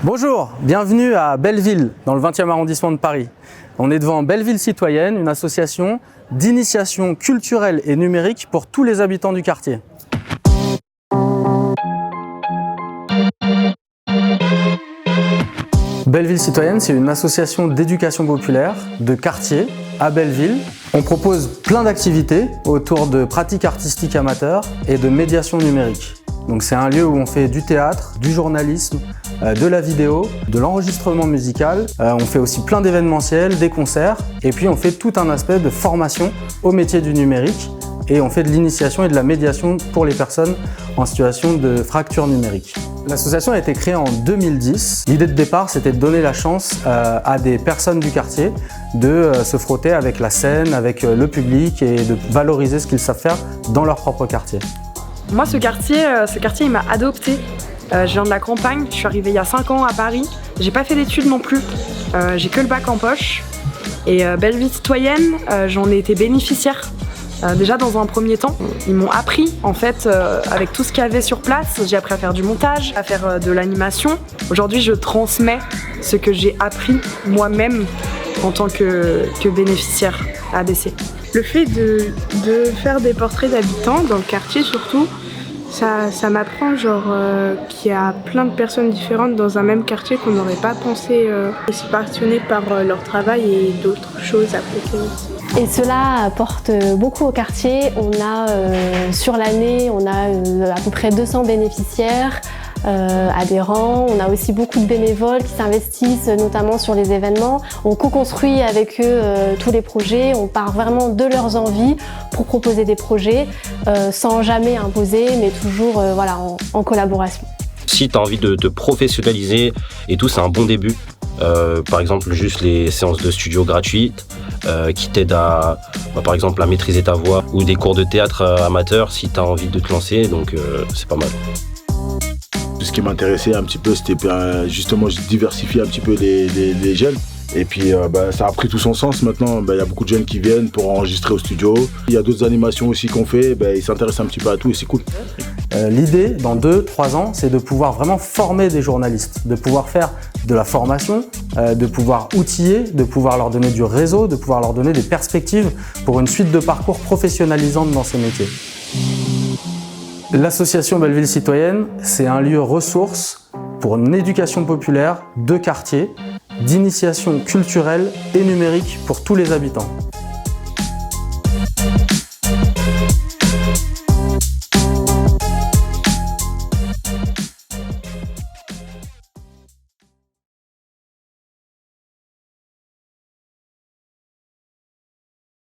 Bonjour, bienvenue à Belleville, dans le 20e arrondissement de Paris. On est devant Belleville Citoyenne, une association d'initiation culturelle et numérique pour tous les habitants du quartier. Belleville Citoyenne, c'est une association d'éducation populaire de quartier à Belleville. On propose plein d'activités autour de pratiques artistiques amateurs et de médiation numérique. Donc c'est un lieu où on fait du théâtre, du journalisme, de la vidéo, de l'enregistrement musical. On fait aussi plein d'événementiels, des concerts et puis on fait tout un aspect de formation au métier du numérique et on fait de l'initiation et de la médiation pour les personnes en situation de fracture numérique. L'association a été créée en 2010. L'idée de départ, c'était de donner la chance à des personnes du quartier de se frotter avec la scène, avec le public et de valoriser ce qu'ils savent faire dans leur propre quartier. Moi, ce quartier il m'a adoptée. Je viens de la campagne, je suis arrivée il y a 5 ans à Paris. J'ai pas fait d'études non plus, j'ai que le bac en poche. Et Belleville Citoyenne, j'en ai été bénéficiaire. Déjà dans un premier temps, ils m'ont appris en fait avec tout ce qu'il y avait sur place. J'ai appris à faire du montage, à faire de l'animation. Aujourd'hui, je transmets ce que j'ai appris moi-même en tant que bénéficiaire à ABC. Le fait de faire des portraits d'habitants dans le quartier surtout, ça m'apprend qu'il y a plein de personnes différentes dans un même quartier qu'on n'aurait pas pensé aussi passionnées par leur travail et d'autres choses à côté aussi. Et cela apporte beaucoup au quartier. On a sur l'année, on a à peu près 200 bénéficiaires, adhérents. On a aussi beaucoup de bénévoles qui s'investissent notamment sur les événements. On co-construit avec eux tous les projets. On part vraiment de leurs envies pour proposer des projets sans jamais imposer, mais toujours en collaboration. Si tu as envie de te professionnaliser et tout, c'est un bon début. Par exemple, juste les séances de studio gratuites qui t'aident à, par exemple, à maîtriser ta voix ou des cours de théâtre amateur si tu as envie de te lancer, donc c'est pas mal. Ce qui m'intéressait un petit peu, c'était justement diversifier un petit peu les jeunes. Et puis ça a pris tout son sens maintenant. Il y a beaucoup de jeunes qui viennent pour enregistrer au studio. Il y a d'autres animations aussi qu'on fait. Ils s'intéressent un petit peu à tout et c'est cool. L'idée, dans 2-3 ans, c'est de pouvoir vraiment former des journalistes, de pouvoir faire de la formation, de pouvoir outiller, de pouvoir leur donner du réseau, de pouvoir leur donner des perspectives pour une suite de parcours professionnalisante dans ces métiers. L'association Belleville Citoyenne, c'est un lieu ressource pour une éducation populaire de quartier, d'initiation culturelle et numérique pour tous les habitants.